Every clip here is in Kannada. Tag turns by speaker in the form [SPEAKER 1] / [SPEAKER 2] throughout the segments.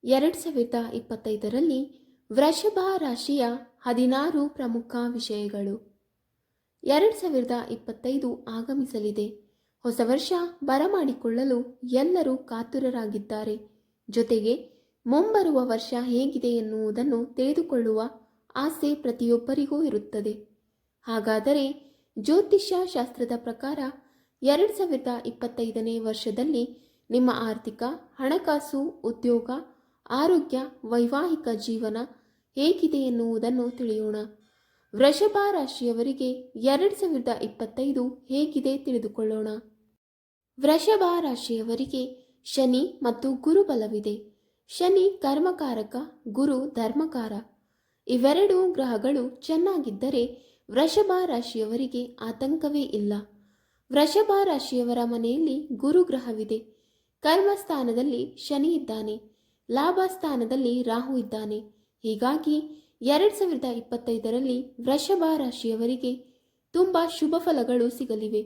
[SPEAKER 1] 2025ರಲ್ಲಿ ವೃಷಭ ರಾಶಿಯ 16 ಪ್ರಮುಖ ವಿಷಯಗಳು. 2025 ಆಗಮಿಸಲಿದೆ. ಹೊಸ ವರ್ಷ ಬರಮಾಡಿಕೊಳ್ಳಲು ಎಲ್ಲರೂ ಕಾತುರರಾಗಿದ್ದಾರೆ. ಜೊತೆಗೆ ಮುಂಬರುವ ವರ್ಷ ಹೇಗಿದೆ ಎನ್ನುವುದನ್ನು ತಿಳಿದುಕೊಳ್ಳುವ ಆಸೆ ಪ್ರತಿಯೊಬ್ಬರಿಗೂ ಇರುತ್ತದೆ. ಹಾಗಾದರೆ ಜ್ಯೋತಿಷ್ಯ ಶಾಸ್ತ್ರದ ಪ್ರಕಾರ 2025ನೇ ವರ್ಷದಲ್ಲಿ ನಿಮ್ಮ ಆರ್ಥಿಕ, ಹಣಕಾಸು, ಉದ್ಯೋಗ, ಆರೋಗ್ಯ, ವೈವಾಹಿಕ ಜೀವನ ಹೇಗಿದೆ ಎನ್ನುವುದನ್ನು ತಿಳಿಯೋಣ. ವೃಷಭ ರಾಶಿಯವರಿಗೆ 2025 ಹೇಗಿದೆ ತಿಳಿದುಕೊಳ್ಳೋಣ. ವೃಷಭ ರಾಶಿಯವರಿಗೆ ಶನಿ ಮತ್ತು ಗುರು ಬಲವಿದೆ. ಶನಿ ಕರ್ಮಕಾರಕ, ಗುರು ಧರ್ಮಕಾರ. ಇವೆರಡೂ ಗ್ರಹಗಳು ಚೆನ್ನಾಗಿದ್ದರೆ ವೃಷಭ ರಾಶಿಯವರಿಗೆ ಆತಂಕವೇ ಇಲ್ಲ. ವೃಷಭ ರಾಶಿಯವರ ಮನೆಯಲ್ಲಿ ಗುರು ಗ್ರಹವಿದೆ. ಕರ್ಮಸ್ಥಾನದಲ್ಲಿ ಶನಿ ಇದ್ದಾನೆ. ಲಾಭ ಸ್ಥಾನದಲ್ಲಿ ರಾಹು ಇದ್ದಾನೆ. ಹೀಗಾಗಿ 2025ರಲ್ಲಿ ವೃಷಭ ರಾಶಿಯವರಿಗೆ ತುಂಬ ಶುಭ ಫಲಗಳು ಸಿಗಲಿವೆ.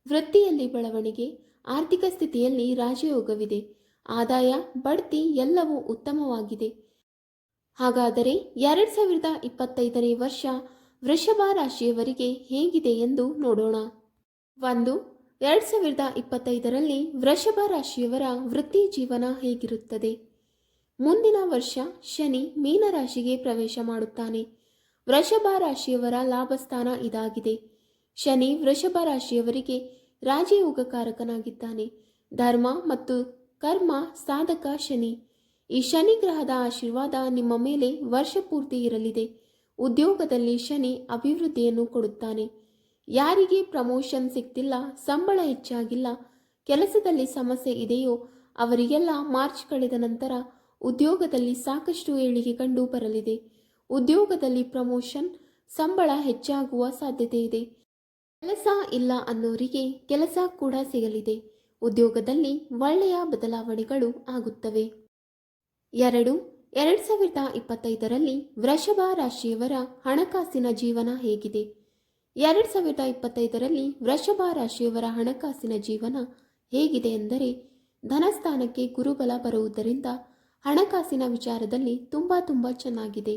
[SPEAKER 1] ವೃತ್ತಿಯಲ್ಲಿ ಬೆಳವಣಿಗೆ, ಆರ್ಥಿಕ ಸ್ಥಿತಿಯಲ್ಲಿ ರಾಜಯೋಗವಿದೆ. ಆದಾಯ, ಬಡ್ತಿ ಎಲ್ಲವೂ ಉತ್ತಮವಾಗಿದೆ. ಹಾಗಾದರೆ 2025ನೇ ವರ್ಷ ವೃಷಭ ರಾಶಿಯವರಿಗೆ ಹೇಗಿದೆ ಎಂದು ನೋಡೋಣ. 1. 2025ರಲ್ಲಿ ವೃಷಭ ರಾಶಿಯವರ ವೃತ್ತಿ ಜೀವನ ಹೇಗಿರುತ್ತದೆ? ಮುಂದಿನ ವರ್ಷ ಶನಿ ಮೀನರಾಶಿಗೆ ಪ್ರವೇಶ ಮಾಡುತ್ತಾನೆ. ವೃಷಭ ರಾಶಿಯವರ ಲಾಭಸ್ಥಾನ ಇದಾಗಿದೆ. ಶನಿ ವೃಷಭ ರಾಶಿಯವರಿಗೆ ರಾಜಯೋಗಕಾರಕನಾಗಿದ್ದಾನೆ. ಧರ್ಮ ಮತ್ತು ಕರ್ಮ ಸಾಧಕ ಶನಿ. ಈ ಶನಿ ಗ್ರಹದ ಆಶೀರ್ವಾದ ನಿಮ್ಮ ಮೇಲೆ ವರ್ಷ ಪೂರ್ತಿ ಇರಲಿದೆ. ಉದ್ಯೋಗದಲ್ಲಿ ಶನಿ ಅಭಿವೃದ್ಧಿಯನ್ನು ಕೊಡುತ್ತಾನೆ. ಯಾರಿಗೆ ಪ್ರಮೋಷನ್ ಸಿಗ್ತಿಲ್ಲ, ಸಂಬಳ ಹೆಚ್ಚಾಗಿಲ್ಲ, ಕೆಲಸದಲ್ಲಿ ಸಮಸ್ಯೆ ಇದೆಯೋ ಅವರಿಗೆಲ್ಲ ಮಾರ್ಚ್ ಕಳೆದ ನಂತರ ಉದ್ಯೋಗದಲ್ಲಿ ಸಾಕಷ್ಟು ಏಳಿಗೆ ಕಂಡು ಬರಲಿದೆ. ಉದ್ಯೋಗದಲ್ಲಿ ಪ್ರಮೋಷನ್, ಸಂಬಳ ಹೆಚ್ಚಾಗುವ ಸಾಧ್ಯತೆ ಇದೆ. ಕೆಲಸ ಇಲ್ಲ ಅನ್ನೋರಿಗೆ ಕೆಲಸ ಕೂಡ ಸಿಗಲಿದೆ. ಉದ್ಯೋಗದಲ್ಲಿ ಒಳ್ಳೆಯ ಬದಲಾವಣೆಗಳು ಆಗುತ್ತವೆ. 2. 2025ರಲ್ಲಿ ವೃಷಭ ರಾಶಿಯವರ ಹಣಕಾಸಿನ ಜೀವನ ಹೇಗಿದೆ? 2025ರಲ್ಲಿ ವೃಷಭ ರಾಶಿಯವರ ಹಣಕಾಸಿನ ಜೀವನ ಹೇಗಿದೆ ಎಂದರೆ, ಧನಸ್ಥಾನಕ್ಕೆ ಗುರುಬಲ ಬರುವುದರಿಂದ ಹಣಕಾಸಿನ ವಿಚಾರದಲ್ಲಿ ತುಂಬ ಚೆನ್ನಾಗಿದೆ.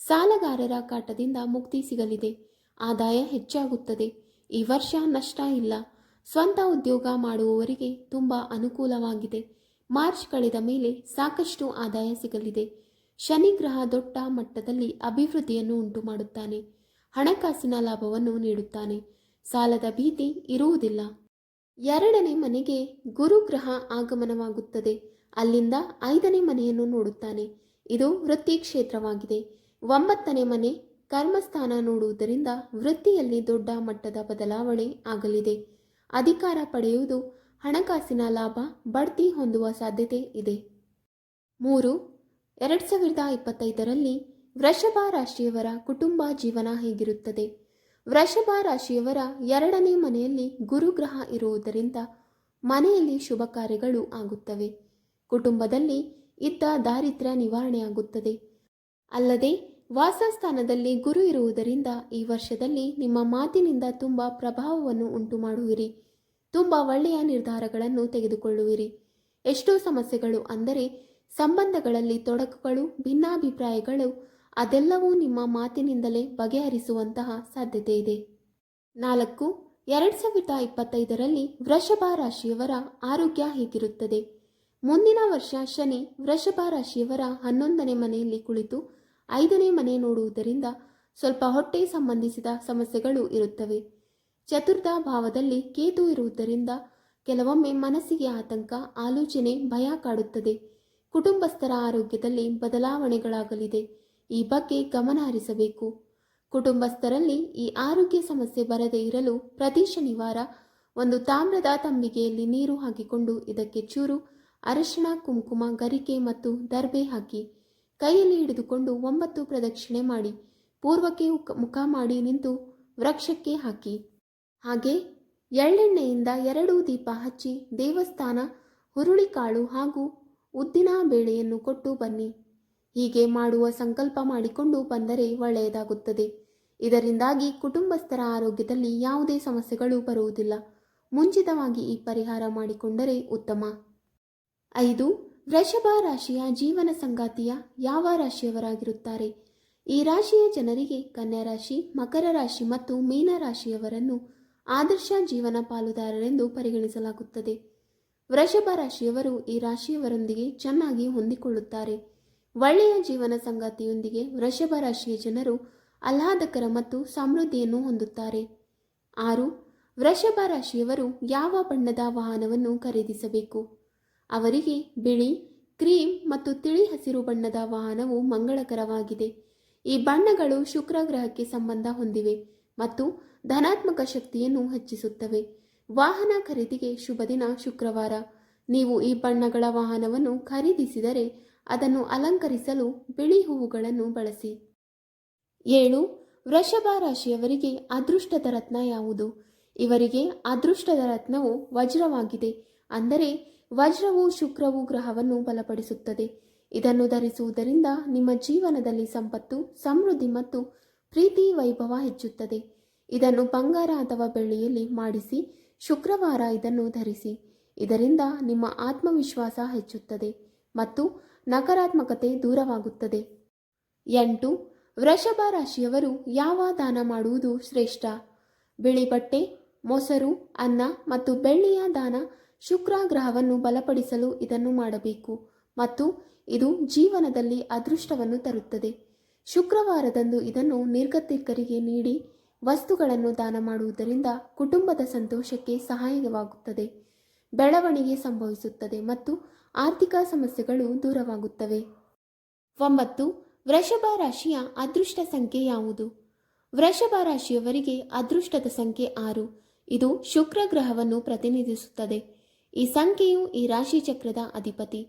[SPEAKER 1] ಸಾಲಗಾರರ ಕಾಟದಿಂದ ಮುಕ್ತಿ ಸಿಗಲಿದೆ. ಆದಾಯ ಹೆಚ್ಚಾಗುತ್ತದೆ. ಈ ವರ್ಷ ನಷ್ಟ ಇಲ್ಲ. ಸ್ವಂತ ಉದ್ಯೋಗ ಮಾಡುವವರಿಗೆ ತುಂಬ ಅನುಕೂಲವಾಗಿದೆ. ಮಾರ್ಚ್ ಕಳೆದ ಮೇಲೆ ಸಾಕಷ್ಟು ಆದಾಯ ಸಿಗಲಿದೆ. ಶನಿ ಗ್ರಹ ದೊಡ್ಡ ಮಟ್ಟದಲ್ಲಿ ಅಭಿವೃದ್ಧಿಯನ್ನು ಉಂಟು ಮಾಡುತ್ತಾನೆ. ಹಣಕಾಸಿನ ಲಾಭವನ್ನು ನೀಡುತ್ತಾನೆ. ಸಾಲದ ಭೀತಿ ಇರುವುದಿಲ್ಲ. 2ನೇ ಮನೆಗೆ ಗುರುಗ್ರಹ ಆಗಮನವಾಗುತ್ತದೆ. ಅಲ್ಲಿಂದ 5ನೇ ಮನೆಯನ್ನು ನೋಡುತ್ತಾನೆ. ಇದು ವೃತ್ತಿ ಕ್ಷೇತ್ರವಾಗಿದೆ. 9ನೇ ಮನೆ ಕರ್ಮಸ್ಥಾನ ನೋಡುವುದರಿಂದ ವೃತ್ತಿಯಲ್ಲಿ ದೊಡ್ಡ ಮಟ್ಟದ ಬದಲಾವಣೆ ಆಗಲಿದೆ. ಅಧಿಕಾರ ಪಡೆಯುವುದು, ಹಣಕಾಸಿನ ಲಾಭ, ಬಡ್ತಿ ಹೊಂದುವ ಸಾಧ್ಯತೆ ಇದೆ. 3. 2025ರಲ್ಲಿ ವೃಷಭ ರಾಶಿಯವರ ಕುಟುಂಬ ಜೀವನ ಹೇಗಿರುತ್ತದೆ? ವೃಷಭ ರಾಶಿಯವರ 2ನೇ ಮನೆಯಲ್ಲಿ ಗುರುಗ್ರಹ ಇರುವುದರಿಂದ ಮನೆಯಲ್ಲಿ ಶುಭ ಕಾರ್ಯಗಳು ಆಗುತ್ತವೆ. ಕುಟುಂಬದಲ್ಲಿ ಇದ್ದ ದಾರಿದ್ರ್ಯ ನಿವಾರಣೆಯಾಗುತ್ತದೆ. ಅಲ್ಲದೆ ವಾಸಸ್ಥಾನದಲ್ಲಿ ಗುರು ಇರುವುದರಿಂದ ಈ ವರ್ಷದಲ್ಲಿ ನಿಮ್ಮ ಮಾತಿನಿಂದ ತುಂಬ ಪ್ರಭಾವವನ್ನು ಉಂಟು ಮಾಡುವಿರಿ. ತುಂಬ ಒಳ್ಳೆಯ ನಿರ್ಧಾರಗಳನ್ನು ತೆಗೆದುಕೊಳ್ಳುವಿರಿ. ಎಷ್ಟೋ ಸಮಸ್ಯೆಗಳು ಅಂದರೆ ಸಂಬಂಧಗಳಲ್ಲಿ ತೊಡಕುಗಳು, ಭಿನ್ನಾಭಿಪ್ರಾಯಗಳು ಅದೆಲ್ಲವೂ ನಿಮ್ಮ ಮಾತಿನಿಂದಲೇ ಬಗೆಹರಿಸುವಂತಹ ಸಾಧ್ಯತೆ ಇದೆ. 4. 2025ರಲ್ಲಿ ವೃಷಭ ರಾಶಿಯವರ ಆರೋಗ್ಯ ಹೇಗಿರುತ್ತದೆ? ಮುಂದಿನ ವರ್ಷ ಶನಿ ವೃಷಭ ರಾಶಿಯವರ 11ನೇ ಮನೆಯಲ್ಲಿ ಕುಳಿತು 5ನೇ ಮನೆ ನೋಡುವುದರಿಂದ ಸ್ವಲ್ಪ ಹೊಟ್ಟೆ ಸಂಬಂಧಿಸಿದ ಸಮಸ್ಯೆಗಳು ಇರುತ್ತವೆ. ಚತುರ್ಥ ಭಾವದಲ್ಲಿ ಕೇತು ಇರುವುದರಿಂದ ಕೆಲವೊಮ್ಮೆ ಮನಸ್ಸಿಗೆ ಆತಂಕ, ಆಲೋಚನೆ, ಭಯ ಕಾಡುತ್ತದೆ. ಕುಟುಂಬಸ್ಥರ ಆರೋಗ್ಯದಲ್ಲಿ ಬದಲಾವಣೆಗಳಾಗಲಿದೆ. ಈ ಬಗ್ಗೆ ಗಮನ ಹರಿಸಬೇಕು. ಕುಟುಂಬಸ್ಥರಲ್ಲಿ ಈ ಆರೋಗ್ಯ ಸಮಸ್ಯೆ ಬರದೇ ಇರಲು ಪ್ರತಿ ಶನಿವಾರ ಒಂದು ತಾಮ್ರದ ತಂಬಿಗೆಯಲ್ಲಿ ನೀರು ಹಾಕಿಕೊಂಡು ಇದಕ್ಕೆ ಚೂರು ಅರಿಶಿಣ, ಕುಂಕುಮ, ಗರಿಕೆ ಮತ್ತು ದರ್ಬೆ ಹಾಕಿ ಕೈಯಲ್ಲಿ ಹಿಡಿದುಕೊಂಡು 9 ಪ್ರದಕ್ಷಿಣೆ ಮಾಡಿ ಪೂರ್ವಕ್ಕೆ ಮುಖ ಮಾಡಿ ನಿಂತು ವೃಕ್ಷಕ್ಕೆ ಹಾಕಿ. ಹಾಗೆ ಎಳ್ಳೆಣ್ಣೆಯಿಂದ 2 ದೀಪ ಹಚ್ಚಿ ದೇವಸ್ಥಾನ ಹುರುಳಿಕಾಳು ಹಾಗೂ ಉದ್ದಿನ ಬೇಳೆಯನ್ನು ಕೊಟ್ಟು ಬನ್ನಿ. ಹೀಗೆ ಮಾಡುವ ಸಂಕಲ್ಪ ಮಾಡಿಕೊಂಡು ಬಂದರೆ ಒಳ್ಳೆಯದಾಗುತ್ತದೆ. ಇದರಿಂದಾಗಿ ಕುಟುಂಬಸ್ಥರ ಆರೋಗ್ಯದಲ್ಲಿ ಯಾವುದೇ ಸಮಸ್ಯೆಗಳು ಬರುವುದಿಲ್ಲ. ಮುಂಚಿತವಾಗಿ ಈ ಪರಿಹಾರ ಮಾಡಿಕೊಂಡರೆ ಉತ್ತಮ. 5. ವೃಷಭ ರಾಶಿಯ ಜೀವನ ಸಂಗಾತಿಯ ಯಾವ ರಾಶಿಯವರಾಗಿರುತ್ತಾರೆ? ಈ ರಾಶಿಯ ಜನರಿಗೆ ಕನ್ಯಾ ರಾಶಿ, ಮಕರ ರಾಶಿ ಮತ್ತು ಮೀನ ರಾಶಿಯವರನ್ನು ಆದರ್ಶ ಜೀವನ ಪಾಲುದಾರರೆಂದು ಪರಿಗಣಿಸಲಾಗುತ್ತದೆ. ವೃಷಭ ರಾಶಿಯವರು ಈ ರಾಶಿಯವರೊಂದಿಗೆ ಚೆನ್ನಾಗಿ ಹೊಂದಿಕೊಳ್ಳುತ್ತಾರೆ. ಒಳ್ಳೆಯ ಜೀವನ ಸಂಗಾತಿಯೊಂದಿಗೆ ವೃಷಭ ರಾಶಿಯ ಜನರು ಆಹ್ಲಾದಕರ ಮತ್ತು ಸಮೃದ್ಧಿಯನ್ನು ಹೊಂದುತ್ತಾರೆ. 6. ವೃಷಭ ರಾಶಿಯವರು ಯಾವ ಬಣ್ಣದ ವಾಹನವನ್ನು ಖರೀದಿಸಬೇಕು? ಅವರಿಗೆ ಬಿಳಿ, ಕ್ರೀಮ್ ಮತ್ತು ತಿಳಿ ಹಸಿರು ಬಣ್ಣದ ವಾಹನವು ಮಂಗಳಕರವಾಗಿದೆ. ಈ ಬಣ್ಣಗಳು ಶುಕ್ರ ಗ್ರಹಕ್ಕೆ ಸಂಬಂಧ ಹೊಂದಿವೆ ಮತ್ತು ಧನಾತ್ಮಕ ಶಕ್ತಿಯನ್ನು ಹೆಚ್ಚಿಸುತ್ತವೆ. ವಾಹನ ಖರೀದಿಗೆ ಶುಭ ದಿನ ಶುಕ್ರವಾರ. ನೀವು ಈ ಬಣ್ಣಗಳ ವಾಹನವನ್ನು ಖರೀದಿಸಿದರೆ ಅದನ್ನು ಅಲಂಕರಿಸಲು ಬಿಳಿ ಹೂವುಗಳನ್ನು ಬಳಸಿ. 7. ವೃಷಭ ರಾಶಿಯವರಿಗೆ ಅದೃಷ್ಟದ ರತ್ನ ಯಾವುದು? ಇವರಿಗೆ ಅದೃಷ್ಟದ ರತ್ನವು ವಜ್ರವಾಗಿದೆ. ಅಂದರೆ ವಜ್ರವು ಶುಕ್ರವು ಗ್ರಹವನ್ನು ಬಲಪಡಿಸುತ್ತದೆ. ಇದನ್ನು ಧರಿಸುವುದರಿಂದ ನಿಮ್ಮ ಜೀವನದಲ್ಲಿ ಸಂಪತ್ತು, ಸಮೃದ್ಧಿ ಮತ್ತು ಪ್ರೀತಿ ವೈಭವ ಹೆಚ್ಚುತ್ತದೆ. ಇದನ್ನು ಬಂಗಾರ ಅಥವಾ ಬೆಳ್ಳಿಯಲ್ಲಿ ಮಾಡಿಸಿ ಶುಕ್ರವಾರ ಇದನ್ನು ಧರಿಸಿ. ಇದರಿಂದ ನಿಮ್ಮ ಆತ್ಮವಿಶ್ವಾಸ ಹೆಚ್ಚುತ್ತದೆ ಮತ್ತು ನಕಾರಾತ್ಮಕತೆ ದೂರವಾಗುತ್ತದೆ. 8. ವೃಷಭ ರಾಶಿಯವರು ಯಾವ ದಾನ ಮಾಡುವುದು ಶ್ರೇಷ್ಠ? ಬಿಳಿ ಬಟ್ಟೆ, ಮೊಸರು, ಅನ್ನ ಮತ್ತು ಬೆಳ್ಳಿಯ ದಾನ ಶುಕ್ರ ಗ್ರಹವನ್ನು ಬಲಪಡಿಸಲು ಇದನ್ನು ಮಾಡಬೇಕು ಮತ್ತು ಇದು ಜೀವನದಲ್ಲಿ ಅದೃಷ್ಟವನ್ನು ತರುತ್ತದೆ. ಶುಕ್ರವಾರದಂದು ಇದನ್ನು ನಿರ್ಗತಿಕರಿಗೆ ನೀಡಿ ವಸ್ತುಗಳನ್ನು ದಾನ ಮಾಡುವುದರಿಂದ ಕುಟುಂಬದ ಸಂತೋಷಕ್ಕೆ ಸಹಾಯವಾಗುತ್ತದೆ, ಬೆಳವಣಿಗೆ ಸಂಭವಿಸುತ್ತದೆ ಮತ್ತು ಆರ್ಥಿಕ ಸಮಸ್ಯೆಗಳು ದೂರವಾಗುತ್ತವೆ. 9. ವೃಷಭ ರಾಶಿಯ ಅದೃಷ್ಟ ಸಂಖ್ಯೆ ಯಾವುದು? ವೃಷಭ ರಾಶಿಯವರಿಗೆ ಅದೃಷ್ಟದ ಸಂಖ್ಯೆ 6. ಇದು ಶುಕ್ರ ಗ್ರಹವನ್ನು ಪ್ರತಿನಿಧಿಸುತ್ತದೆ. ಈ ಸಂಖ್ಯೆಯು ಈ ರಾಶಿ ಚಕ್ರದ ಅಧಿಪತಿ.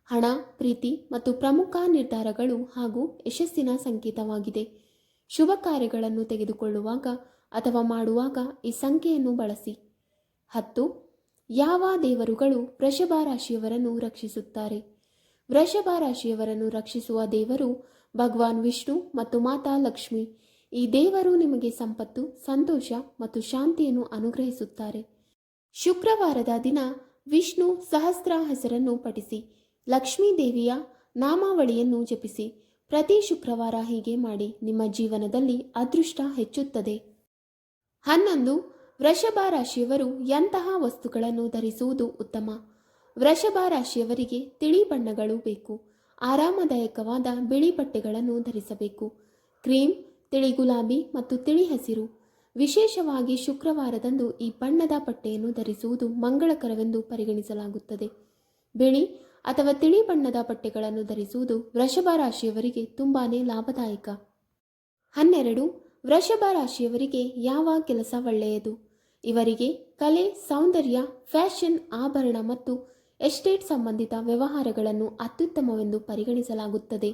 [SPEAKER 1] ಹಣ, ಪ್ರೀತಿ ಮತ್ತು ಪ್ರಮುಖ ನಿರ್ಧಾರಗಳು ಹಾಗೂ ಯಶಸ್ಸಿನ ಸಂಕೇತವಾಗಿದೆ. ಶುಭ ಕಾರ್ಯಗಳನ್ನು ತೆಗೆದುಕೊಳ್ಳುವಾಗ ಅಥವಾ ಮಾಡುವಾಗ ಈ ಸಂಖ್ಯೆಯನ್ನು ಬಳಸಿ. 10. ಯಾವ ದೇವರುಗಳು ವೃಷಭ ರಾಶಿಯವರನ್ನು ರಕ್ಷಿಸುತ್ತಾರೆ? ವೃಷಭ ರಾಶಿಯವರನ್ನು ರಕ್ಷಿಸುವ ದೇವರು ಭಗವಾನ್ ವಿಷ್ಣು ಮತ್ತು ಮಾತಾ ಲಕ್ಷ್ಮಿ. ಈ ದೇವರು ನಿಮಗೆ ಸಂಪತ್ತು, ಸಂತೋಷ ಮತ್ತು ಶಾಂತಿಯನ್ನು ಅನುಗ್ರಹಿಸುತ್ತಾರೆ. ಶುಕ್ರವಾರದ ದಿನ ವಿಷ್ಣು ಸಹಸ್ರ ಹೆಸರನ್ನು ಪಠಿಸಿ. ಲಕ್ಷ್ಮೀ ದೇವಿಯ ನಾಮಾವಳಿಯನ್ನು ಜಪಿಸಿ. ಪ್ರತಿ ಶುಕ್ರವಾರ ಹೀಗೆ ಮಾಡಿ. ನಿಮ್ಮ ಜೀವನದಲ್ಲಿ ಅದೃಷ್ಟ ಹೆಚ್ಚುತ್ತದೆ. 11. ವೃಷಭ ರಾಶಿಯವರು ಎಂತಹ ವಸ್ತುಗಳನ್ನು ಧರಿಸುವುದು ಉತ್ತಮ? ವೃಷಭ ರಾಶಿಯವರಿಗೆ ತಿಳಿ ಬಣ್ಣಗಳು ಬೇಕು. ಆರಾಮದಾಯಕವಾದ ಬಿಳಿ ಬಟ್ಟೆಗಳನ್ನು ಧರಿಸಬೇಕು. ಕ್ರೀಮ್, ತಿಳಿ ಗುಲಾಬಿ ಮತ್ತು ತಿಳಿ ಹಸಿರು. ವಿಶೇಷವಾಗಿ ಶುಕ್ರವಾರದಂದು ಈ ಬಣ್ಣದ ಬಟ್ಟೆಯನ್ನು ಧರಿಸುವುದು ಮಂಗಳಕರವೆಂದು ಪರಿಗಣಿಸಲಾಗುತ್ತದೆ. ಬಿಳಿ ಅಥವಾ ತಿಳಿ ಬಣ್ಣದ ಬಟ್ಟೆಗಳನ್ನು ಧರಿಸುವುದು ವೃಷಭ ರಾಶಿಯವರಿಗೆ ತುಂಬಾನೇ ಲಾಭದಾಯಕ. 12. ವೃಷಭ ರಾಶಿಯವರಿಗೆ ಯಾವ ಕೆಲಸ ಒಳ್ಳೆಯದು? ಇವರಿಗೆ ಕಲೆ, ಸೌಂದರ್ಯ, ಫ್ಯಾಷನ್, ಆಭರಣ ಮತ್ತು ಎಸ್ಟೇಟ್ ಸಂಬಂಧಿತ ವ್ಯವಹಾರಗಳನ್ನು ಅತ್ಯುತ್ತಮವೆಂದು ಪರಿಗಣಿಸಲಾಗುತ್ತದೆ.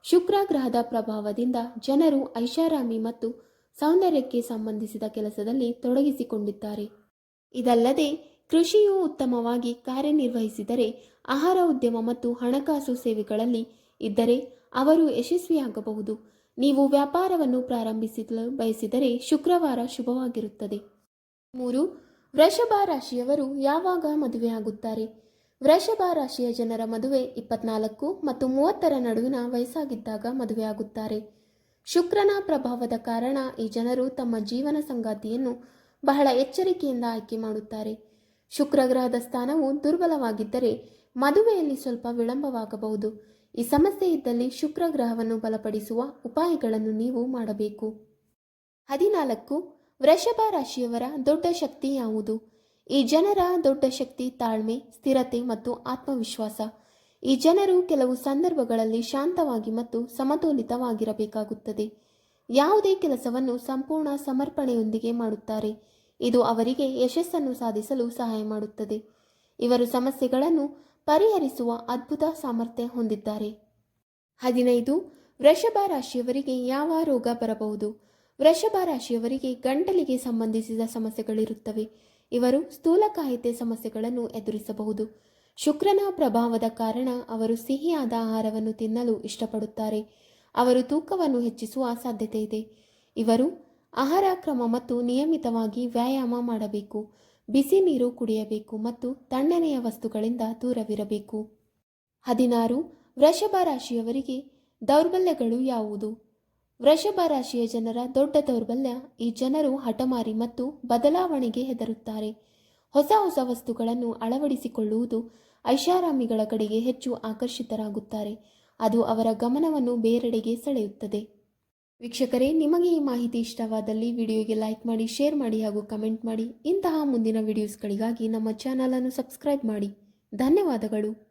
[SPEAKER 1] ಶುಕ್ರ ಗ್ರಹದ ಪ್ರಭಾವದಿಂದ ಜನರು ಐಷಾರಾಮಿ ಮತ್ತು ಸೌಂದರ್ಯಕ್ಕೆ ಸಂಬಂಧಿಸಿದ ಕೆಲಸದಲ್ಲಿ ತೊಡಗಿಸಿಕೊಂಡಿದ್ದಾರೆ. ಇದಲ್ಲದೆ ಕೃಷಿಯು ಉತ್ತಮವಾಗಿ ಕಾರ್ಯನಿರ್ವಹಿಸಿದರೆ, ಆಹಾರ ಉದ್ಯಮ ಮತ್ತು ಹಣಕಾಸು ಸೇವೆಗಳಲ್ಲಿ ಇದ್ದರೆ ಅವರು ಯಶಸ್ವಿಯಾಗಬಹುದು. ನೀವು ವ್ಯಾಪಾರವನ್ನು ಪ್ರಾರಂಭಿಸಲು ಬಯಸಿದರೆ ಶುಕ್ರವಾರ ಶುಭವಾಗಿರುತ್ತದೆ. 3. ವೃಷಭ ರಾಶಿಯವರು ಯಾವಾಗ ಮದುವೆಯಾಗುತ್ತಾರೆ? ವೃಷಭ ರಾಶಿಯ ಜನರ ಮದುವೆ 24 ಮತ್ತು 30ರ ನಡುವಿನ ವಯಸ್ಸಾಗಿದ್ದಾಗ ಮದುವೆಯಾಗುತ್ತಾರೆ. ಶುಕ್ರನ ಪ್ರಭಾವದ ಕಾರಣ ಈ ಜನರು ತಮ್ಮ ಜೀವನ ಸಂಗಾತಿಯನ್ನು ಬಹಳ ಎಚ್ಚರಿಕೆಯಿಂದ ಆಯ್ಕೆ ಮಾಡುತ್ತಾರೆ. ಶುಕ್ರ ಗ್ರಹದ ಸ್ಥಾನವು ದುರ್ಬಲವಾಗಿದ್ದರೆ ಮದುವೆಯಲ್ಲಿ ಸ್ವಲ್ಪ ವಿಳಂಬವಾಗಬಹುದು. ಈ ಸಮಸ್ಯೆ ಇದ್ದಲ್ಲಿ ಶುಕ್ರ ಗ್ರಹವನ್ನು ಬಲಪಡಿಸುವ ಉಪಾಯಗಳನ್ನು ನೀವು ಮಾಡಬೇಕು. 14. ವೃಷಭ ರಾಶಿಯವರ ದೊಡ್ಡ ಶಕ್ತಿ ಯಾವುದು? ಈ ಜನರ ದೊಡ್ಡ ಶಕ್ತಿ ತಾಳ್ಮೆ, ಸ್ಥಿರತೆ ಮತ್ತು ಆತ್ಮವಿಶ್ವಾಸ. ಈ ಜನರು ಕೆಲವು ಸಂದರ್ಭಗಳಲ್ಲಿ ಶಾಂತವಾಗಿ ಮತ್ತು ಸಮತೋಲಿತವಾಗಿರಬೇಕಾಗುತ್ತದೆ. ಯಾವುದೇ ಕೆಲಸವನ್ನು ಸಂಪೂರ್ಣ ಸಮರ್ಪಣೆಯೊಂದಿಗೆ ಮಾಡುತ್ತಾರೆ. ಇದು ಅವರಿಗೆ ಯಶಸ್ಸನ್ನು ಸಾಧಿಸಲು ಸಹಾಯ ಮಾಡುತ್ತದೆ. ಇವರು ಸಮಸ್ಯೆಗಳನ್ನು ಪರಿಹರಿಸುವ ಅದ್ಭುತ ಸಾಮರ್ಥ್ಯ ಹೊಂದಿದ್ದಾರೆ. 15. ವೃಷಭ ರಾಶಿಯವರಿಗೆ ಯಾವ ರೋಗ ಬರಬಹುದು? ವೃಷಭ ರಾಶಿಯವರಿಗೆ ಗಂಟಲಿಗೆ ಸಂಬಂಧಿಸಿದ ಸಮಸ್ಯೆಗಳಿರುತ್ತವೆ. ಇವರು ಸ್ಥೂಲಕಾಯತೆ ಸಮಸ್ಯೆಗಳನ್ನು ಎದುರಿಸಬಹುದು. ಶುಕ್ರನ ಪ್ರಭಾವದ ಕಾರಣ ಅವರು ಸಿಹಿಯಾದ ಆಹಾರವನ್ನು ತಿನ್ನಲು ಇಷ್ಟಪಡುತ್ತಾರೆ. ಅವರು ತೂಕವನ್ನು ಹೆಚ್ಚಿಸುವ ಸಾಧ್ಯತೆ ಇದೆ. ಇವರು ಆಹಾರ ಕ್ರಮ ಮತ್ತು ನಿಯಮಿತವಾಗಿ ವ್ಯಾಯಾಮ ಮಾಡಬೇಕು. ಬಿಸಿ ನೀರು ಕುಡಿಯಬೇಕು ಮತ್ತು ತಣ್ಣನೆಯ ವಸ್ತುಗಳಿಂದ ದೂರವಿರಬೇಕು. 16. ವೃಷಭ ರಾಶಿಯವರಿಗೆ ದೌರ್ಬಲ್ಯಗಳು ಯಾವುದು? ವೃಷಭ ರಾಶಿಯ ಜನರ ದೊಡ್ಡ ದೌರ್ಬಲ್ಯ ಈ ಜನರು ಹಠಮಾರಿ ಮತ್ತು ಬದಲಾವಣೆಗೆ ಹೆದರುತ್ತಾರೆ. ಹೊಸ ಹೊಸ ವಸ್ತುಗಳನ್ನು ಅಳವಡಿಸಿಕೊಳ್ಳುವುದು ಐಷಾರಾಮಿಗಳ ಕಡೆಗೆ ಹೆಚ್ಚು ಆಕರ್ಷಿತರಾಗುತ್ತಾರೆ. ಅದು ಅವರ ಗಮನವನ್ನು ಬೇರೆಡೆಗೆ ಸೆಳೆಯುತ್ತದೆ. ವೀಕ್ಷಕರೇ, ನಿಮಗೆ ಈ ಮಾಹಿತಿ ಇಷ್ಟವಾದಲ್ಲಿ ವಿಡಿಯೋಗೆ ಲೈಕ್ ಮಾಡಿ, ಶೇರ್ ಮಾಡಿ ಹಾಗೂ ಕಮೆಂಟ್ ಮಾಡಿ. ಇಂತಹ ಮುಂದಿನ ವಿಡಿಯೋಸ್ಗಳಿಗಾಗಿ ನಮ್ಮ ಚಾನಲನ್ನು ಸಬ್ಸ್ಕ್ರೈಬ್ ಮಾಡಿ. ಧನ್ಯವಾದಗಳು.